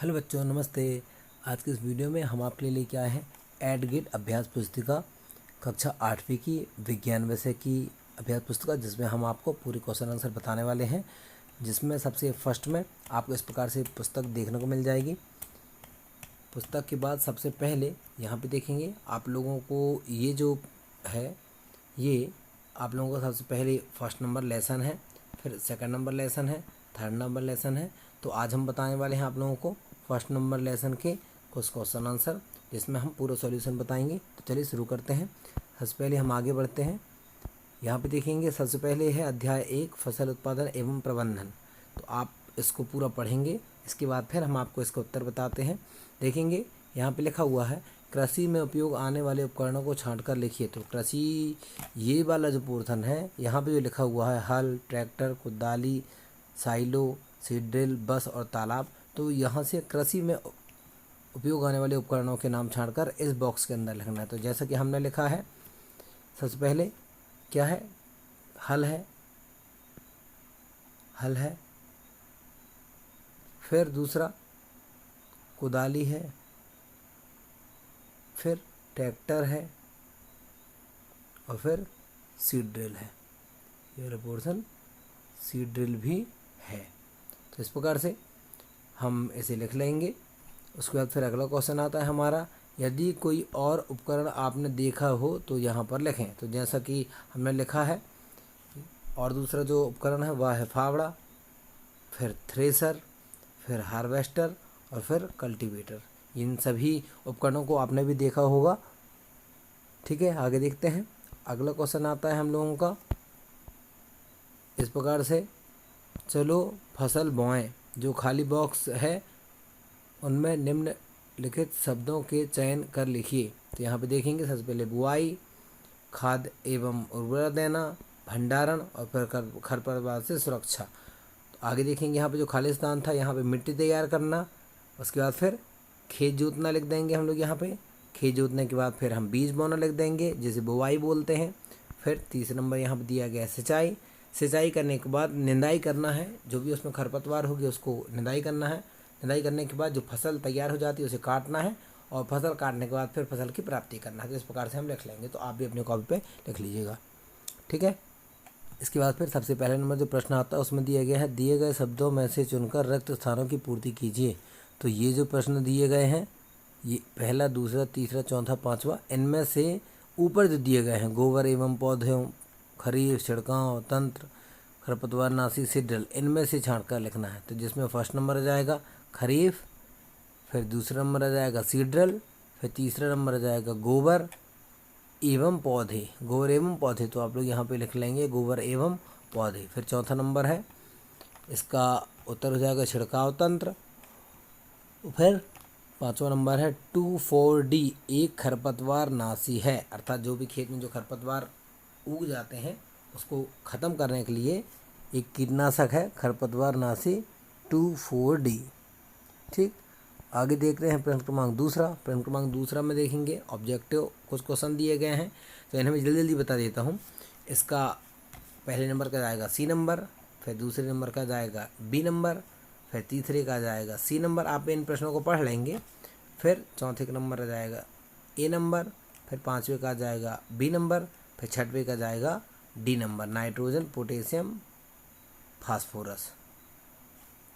Hello बच्चों, नमस्ते। आज के इस वीडियो में हम आपके लिए लेके आए हैं एड गेट अभ्यास पुस्तिका कक्षा 8वीं की विज्ञान विषय की अभ्यास पुस्तिका, जिसमें हम आपको पूरे क्वेश्चन आंसर बताने वाले हैं। जिसमें सबसे फर्स्ट में आपको इस प्रकार से पुस्तक देखने को मिल जाएगी। पुस्तक के बाद सबसे पहले यहाँ पे देखेंगे आप लोगों को ये जो है, ये आप लोगों का सबसे पहले फर्स्ट नंबर लेसन है, फिर सेकंड नंबर लेसन है, थर्ड नंबर लेसन है। तो आज हम बताने वाले हैं आप लोगों को फर्स्ट नंबर लेसन के कुछ क्वेश्चन आंसर, जिसमें हम पूरा सॉल्यूशन बताएंगे। तो चलिए शुरू करते हैं। सबसे पहले हम आगे बढ़ते हैं। यहाँ पे देखेंगे सबसे पहले है अध्याय 1 फसल उत्पादन एवं प्रबंधन। तो आप इसको पूरा पढ़ेंगे, इसके बाद फिर हम आपको इसका उत्तर बताते हैं। देखेंगे यहाँ पे लिखा हुआ है कृषि में उपयोग आने वाले उपकरणों को छांटकर लिखिए। तो कृषि ये वाला जो पोर्शन है, यहाँ पे जो लिखा हुआ है हल, ट्रैक्टर, कुदाली, साइलो, सीड ड्रिल, बस और तालाब। तो यहाँ से कृषि में उपयोग आने वाले उपकरणों के नाम छांटकर इस बॉक्स के अंदर लिखना है। तो जैसा कि हमने लिखा है, सबसे पहले क्या है, हल है, हल है। फिर दूसरा कुदाली है, फिर ट्रैक्टर है और फिर सीड ड्रिल है। ये पोर्शन सीड ड्रिल भी है। तो इस प्रकार से हम इसे लिख लेंगे। उसके बाद फिर अगला क्वेश्चन आता है हमारा, यदि कोई और उपकरण आपने देखा हो तो यहाँ पर लिखें। तो जैसा कि हमने लिखा है, और दूसरा जो उपकरण है वह है फावड़ा, फिर थ्रेसर, फिर हार्वेस्टर और फिर कल्टीवेटर। इन सभी उपकरणों को आपने भी देखा होगा। ठीक है, आगे देखते हैं। अगला क्वेश्चन आता है हम लोगों का इस प्रकार से, चलो फसल बोएं। जो खाली बॉक्स है उनमें निम्नलिखित शब्दों के चयन कर लिखिए। तो यहाँ पे देखेंगे सबसे पहले बुआई, खाद एवं उर्वरक देना, भंडारण और फिर खरपतवार से सुरक्षा। तो आगे देखेंगे यहाँ पे जो खाली स्थान था, यहाँ पे मिट्टी तैयार करना। उसके बाद फिर खेत जोतना लिख देंगे हम लोग यहाँ पे। खेत जोतने के बाद फिर हम बीज बोना लिख देंगे, जिसे बुआई बोलते हैं। फिर तीसरा नंबर यहाँ पे दिया गया सिंचाई। सिंचाई करने के बाद निंदाई करना है, जो भी उसमें खरपतवार होगी उसको निंदाई करना है। निंदाई करने के बाद जो फसल तैयार हो जाती है उसे काटना है, और फसल काटने के बाद फिर फसल की प्राप्ति करना है। तो इस प्रकार से हम लिख लेंगे। तो आप भी अपनी कॉपी पे लिख लीजिएगा, ठीक है। इसके बाद फिर सबसे पहले नंबर जो प्रश्न आता है उसमें दिया गया है, दिए गए शब्दों में से चुनकर रिक्त स्थानों की पूर्ति कीजिए। तो ये जो प्रश्न दिए गए हैं, ये पहला, दूसरा, तीसरा, चौथा, पाँचवा, इनमें से ऊपर जो दिए गए हैं गोबर एवं पौधों, खरीफ, छिड़काव तंत्र, खरपतवार नाशी, सीड ड्रिल, इनमें से छांट कर लिखना है। तो जिसमें फर्स्ट नंबर आ जाएगा खरीफ, फिर दूसरा नंबर आ जाएगा सीड ड्रिल, फिर तीसरा नंबर आ जाएगा गोबर एवं पौधे। गोबर एवं पौधे, तो आप लोग यहाँ पे लिख लेंगे गोबर एवं पौधे। फिर चौथा नंबर है, इसका उत्तर हो जाएगा छिड़काव तंत्र। फिर पाँचवा नंबर है 2,4-D, एक खरपतवार नाशी है। अर्थात जो भी खेत में जो खरपतवार उग जाते हैं उसको ख़त्म करने के लिए एक कीटनाशक है खरपतवार नाशी 2,4-D। ठीक, आगे देख रहे हैं प्रश्न क्रमांक दूसरा। प्रश्न क्रमांक दूसरा में देखेंगे ऑब्जेक्टिव कुछ क्वेश्चन दिए गए हैं, तो इन्हें मैं जल्दी जल्दी बता देता हूँ। इसका पहले नंबर का जाएगा सी नंबर, फिर दूसरे नंबर का जाएगा बी नंबर, फिर तीसरे का जाएगा सी नंबर। आप इन प्रश्नों को पढ़ लेंगे। फिर चौथे का नंबर आ जाएगा ए नंबर, फिर पाँचवें का जाएगा बी नंबर, फिर छठवें का जाएगा D number, nitrogen, potassium, phosphorus.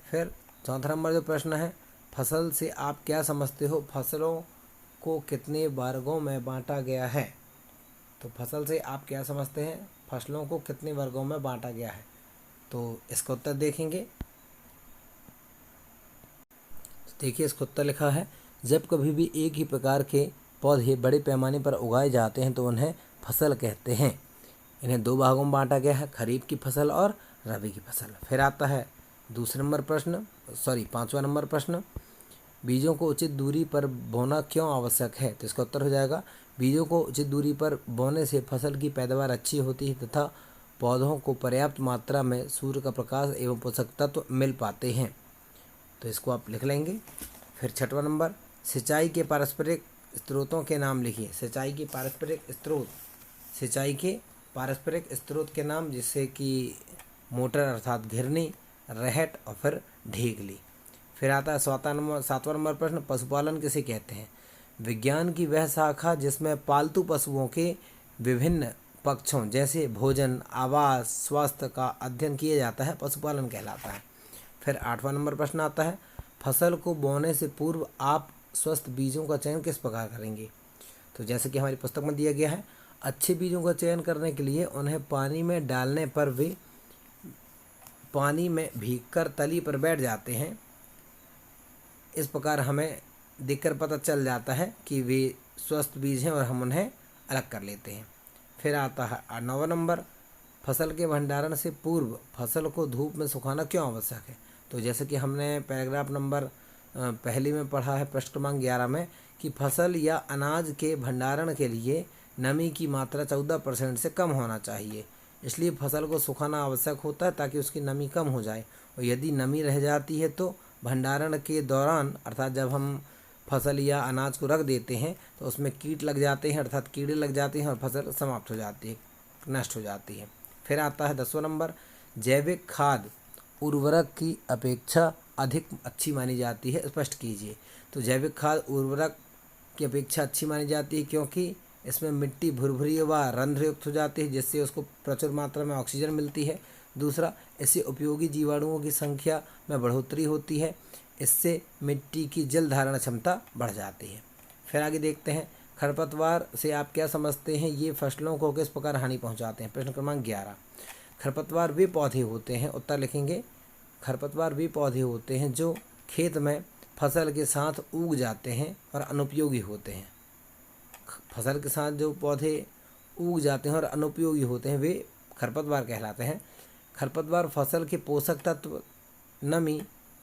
फिर चौथा नंबर जो प्रश्न है, फसल से आप क्या समझते हो, फसलों को कितने वर्गों में बांटा गया है। तो फसल से आप क्या समझते हैं, फसलों को कितने वर्गों में बांटा गया है। तो इसका उत्तर देखेंगे। देखिए इसका उत्तर लिखा है, जब कभी भी एक ही प्रकार के पौधे बड़े पैमाने पर उगाए जाते हैं तो उन्हें फसल कहते हैं। इन्हें दो भागों में बांटा गया है, खरीफ की फसल और रबी की फसल। फिर आता है दूसरे नंबर प्रश्न, पाँचवा नंबर प्रश्न, बीजों को उचित दूरी पर बोना क्यों आवश्यक है। तो इसका उत्तर हो जाएगा, बीजों को उचित दूरी पर बोने से फसल की पैदावार अच्छी होती है तथा पौधों को पर्याप्त मात्रा में सूर्य का प्रकाश एवं पोषक तत्व मिल पाते हैं। तो इसको आप लिख लेंगे। फिर छठवां नंबर, सिंचाई के पारस्परिक स्रोतों के नाम लिखिए। सिंचाई के पारस्परिक स्रोत, सिंचाई के पारस्परिक स्रोत के नाम, जिससे कि मोटर अर्थात घिरनी, रहट और फिर ढेगली। फिर आता है 7वां नंबर प्रश्न, पशुपालन किसे कहते हैं? विज्ञान की वह शाखा जिसमें पालतू पशुओं के विभिन्न पक्षों जैसे भोजन, आवास, स्वास्थ्य का अध्ययन किया जाता है, पशुपालन कहलाता है। फिर 8वां नंबर प्रश्न आता है, फसल को बोने से पूर्व आप स्वस्थ बीजों का चयन किस प्रकार करेंगे? तो जैसे कि हमारी पुस्तक में दिया गया है, अच्छे बीजों का चयन करने के लिए उन्हें पानी में डालने पर वे पानी में भीगकर तली पर बैठ जाते हैं। इस प्रकार हमें देखकर पता चल जाता है कि वे स्वस्थ बीज हैं और हम उन्हें अलग कर लेते हैं। फिर आता है 9वां नंबर, फसल के भंडारण से पूर्व फसल को धूप में सुखाना क्यों आवश्यक है? तो जैसे कि हमने पैराग्राफ नंबर पहले में पढ़ा है, प्रश्न क्रमांक 11 में, कि फसल या अनाज के भंडारण के लिए नमी की मात्रा 14% से कम होना चाहिए, इसलिए फसल को सुखाना आवश्यक होता है ताकि उसकी नमी कम हो जाए। और यदि नमी रह जाती है तो भंडारण के दौरान, अर्थात जब हम फसल या अनाज को रख देते हैं तो उसमें कीट लग जाते हैं, अर्थात कीड़े लग जाते हैं और फसल समाप्त हो जाती है, नष्ट हो जाती है। फिर आता है 10वां नंबर, जैविक खाद उर्वरक की अपेक्षा अधिक अच्छी मानी जाती है, स्पष्ट कीजिए। तो जैविक खाद उर्वरक की अपेक्षा अच्छी मानी जाती है क्योंकि इसमें मिट्टी भुरभुरी व रंध्रयुक्त हो जाती है, जिससे उसको प्रचुर मात्रा में ऑक्सीजन मिलती है। दूसरा, इससे उपयोगी जीवाणुओं की संख्या में बढ़ोतरी होती है, इससे मिट्टी की जल धारण क्षमता बढ़ जाती है। फिर आगे देखते हैं, खरपतवार से आप क्या समझते हैं, ये फसलों को किस प्रकार हानि पहुंचाते हैं? प्रश्न क्रमांक 11, खरपतवार वे पौधे होते हैं, उत्तर लिखेंगे, खरपतवार वे पौधे होते हैं जो खेत में फसल के साथ उग जाते हैं और अनुपयोगी होते हैं। फसल के साथ जो पौधे उग जाते हैं और अनुपयोगी होते हैं वे खरपतवार कहलाते हैं। खरपतवार फसल के पोषक तत्व, नमी,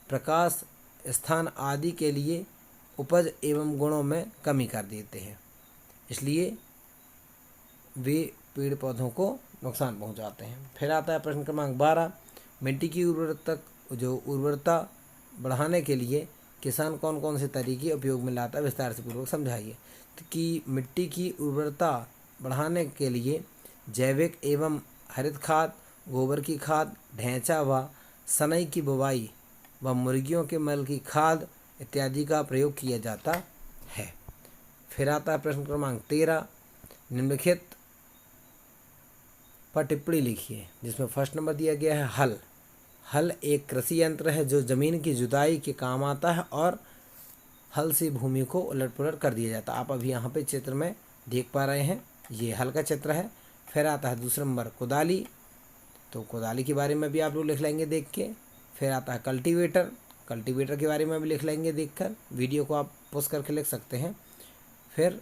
प्रकाश, स्थान आदि के लिए उपज एवं गुणों में कमी कर देते हैं, इसलिए वे पेड़ पौधों को नुकसान पहुंचाते हैं। फिर आता है प्रश्न क्रमांक 12, मिट्टी की उर्वरता बढ़ाने के लिए किसान कौन कौन से तरीके उपयोग में लाता है, विस्तार से पूर्वक समझाइए। कि मिट्टी की उर्वरता बढ़ाने के लिए जैविक एवं हरित खाद, गोबर की खाद, ढैंचा व सनई की बुवाई व मुर्गियों के मल की खाद इत्यादि का प्रयोग किया जाता है। फिर आता है प्रश्न क्रमांक 13, निम्नलिखित पर टिप्पणी लिखिए, जिसमें फर्स्ट नंबर दिया गया है हल। हल एक कृषि यंत्र है जो जमीन की जुताई के काम आता है और हल से भूमि को उलट पुलट कर दिया जाता है। आप अभी यहाँ पे चित्र में देख पा रहे हैं, ये हल का चित्र है। फिर आता है दूसरा नंबर कुदाली, तो कुदाली के बारे में भी आप लोग लिख लेंगे देख के। फिर आता है कल्टीवेटर, कल्टीवेटर के बारे में भी लिख लेंगे देखकर, वीडियो को आप पॉज करके लिख सकते हैं, फिर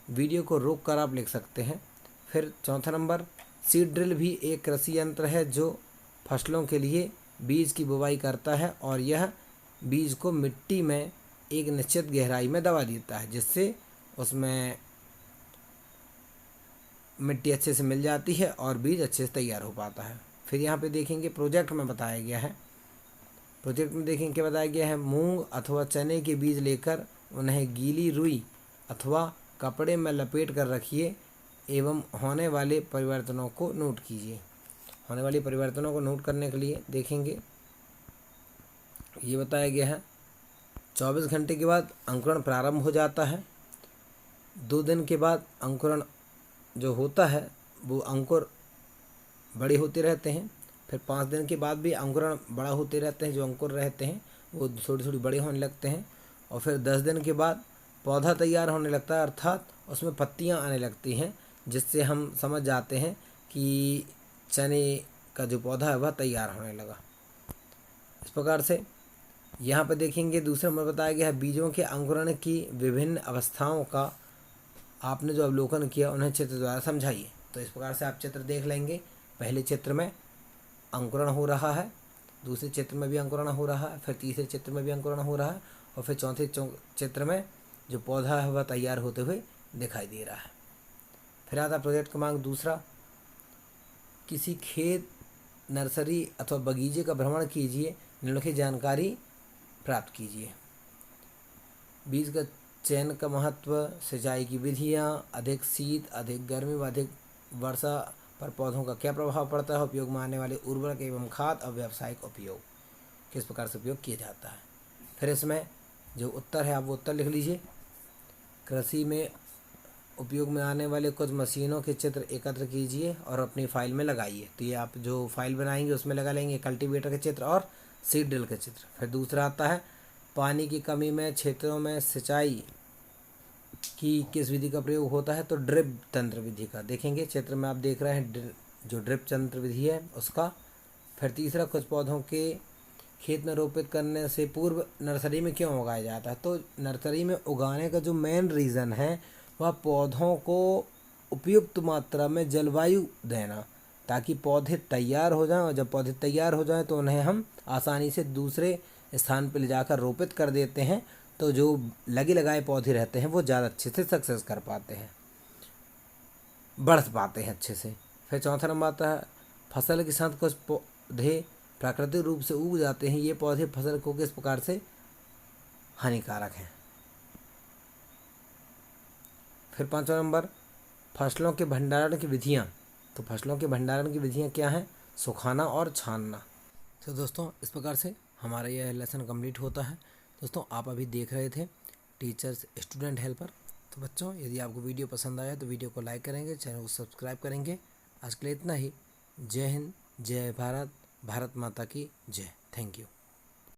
वीडियो को रोक कर आप लिख सकते हैं। फिर चौथा नंबर, सीड ड्रिल भी एक कृषि यंत्र है जो फसलों के लिए बीज की बुवाई करता है और यह बीज को मिट्टी में एक निश्चित गहराई में दबा देता है, जिससे उसमें मिट्टी अच्छे से मिल जाती है और बीज अच्छे से तैयार हो पाता है। फिर यहाँ पे देखेंगे प्रोजेक्ट में बताया गया है, प्रोजेक्ट में देखेंगे क्या बताया गया है, मूंग अथवा चने के बीज लेकर उन्हें गीली रुई अथवा कपड़े में लपेट कर रखिए एवं होने वाले परिवर्तनों को नोट कीजिए। होने वाले परिवर्तनों को नोट करने के लिए देखेंगे ये बताया गया है, 24 घंटे के बाद अंकुरण प्रारंभ हो जाता है। 2 दिन के बाद अंकुरण जो होता है वो अंकुर बड़े होते रहते हैं। फिर 5 दिन के बाद भी अंकुरण बड़ा होते रहते हैं, जो अंकुर रहते हैं वो थोड़ी थोड़ी बड़े होने लगते हैं। और फिर 10 दिन के बाद पौधा तैयार होने लगता है, अर्थात उसमें पत्तियां आने लगती हैं, जिससे हम समझ जाते हैं कि चने का जो पौधा है वह तैयार होने लगा। इस प्रकार से यहाँ पर देखेंगे दूसरे नंबर बताया गया है, बीजों के अंकुरण की विभिन्न अवस्थाओं का आपने जो अवलोकन किया उन्हें चित्र द्वारा समझाइए। तो इस प्रकार से आप चित्र देख लेंगे, पहले चित्र में अंकुरण हो रहा है, दूसरे चित्र में भी अंकुरण हो रहा है, फिर तीसरे चित्र में भी अंकुरण हो रहा है और फिर चौथे चित्र में जो पौधा है वह तैयार होते हुए दिखाई दे रहा है। फिर आता प्रोजेक्ट क्रमांक दूसरा, किसी खेत, नर्सरी अथवा बगीचे का भ्रमण कीजिए, निम्नलिखित जानकारी प्राप्त कीजिए। बीज का चयन का महत्व, सिंचाई की विधियाँ, अधिक शीत, अधिक गर्मी व अधिक वर्षा पर पौधों का क्या प्रभाव पड़ता है, उपयोग में आने वाले उर्वरक एवं खाद और व्यावसायिक उपयोग किस प्रकार से उपयोग किया जाता है। फिर इसमें जो उत्तर है आप वो उत्तर लिख लीजिए। कृषि में उपयोग में आने वाले कुछ मशीनों के चित्र एकत्र कीजिए और अपनी फाइल में लगाइए। तो ये आप जो फाइल बनाएंगे उसमें लगा लेंगे कल्टीवेटर के चित्र और सीड ड्रिल के चित्र। फिर दूसरा आता है पानी की कमी में क्षेत्रों में सिंचाई की किस विधि का प्रयोग होता है, तो ड्रिप तंत्र विधि का। देखेंगे चित्र में आप देख रहे हैं जो ड्रिप तंत्र विधि है उसका। फिर तीसरा कुछ पौधों के खेत में रोपित करने से पूर्व नर्सरी में क्यों उगाया जाता है, तो नर्सरी में उगाने का जो मेन रीज़न है वह पौधों को उपयुक्त मात्रा में जलवायु देना, ताकि पौधे तैयार हो जाएं, और जब पौधे तैयार हो जाएं तो उन्हें हम आसानी से दूसरे स्थान पर ले जाकर रोपित कर देते हैं। तो जो लगे लगाए पौधे रहते हैं वो ज़्यादा अच्छे से सक्सेस कर पाते हैं, बढ़ पाते हैं अच्छे से। फिर चौथा नंबर आता है फसल के साथ कुछ पौधे प्राकृतिक रूप से उग जाते हैं, ये पौधे फसल को किस प्रकार से हानिकारक हैं। फिर पांचवा नंबर फसलों के भंडारण की विधियाँ। तो फसलों के भंडारण की विधियाँ क्या हैं, सुखाना और छानना। तो दोस्तों इस प्रकार से हमारा यह लेसन कंप्लीट होता है। दोस्तों आप अभी देख रहे थे टीचर्स स्टूडेंट हेल्पर। तो बच्चों यदि आपको वीडियो पसंद आया तो वीडियो को लाइक करेंगे, चैनल को सब्सक्राइब करेंगे। आज के लिए इतना ही। जय हिंद, जय भारत, भारत माता की जय। Thank you.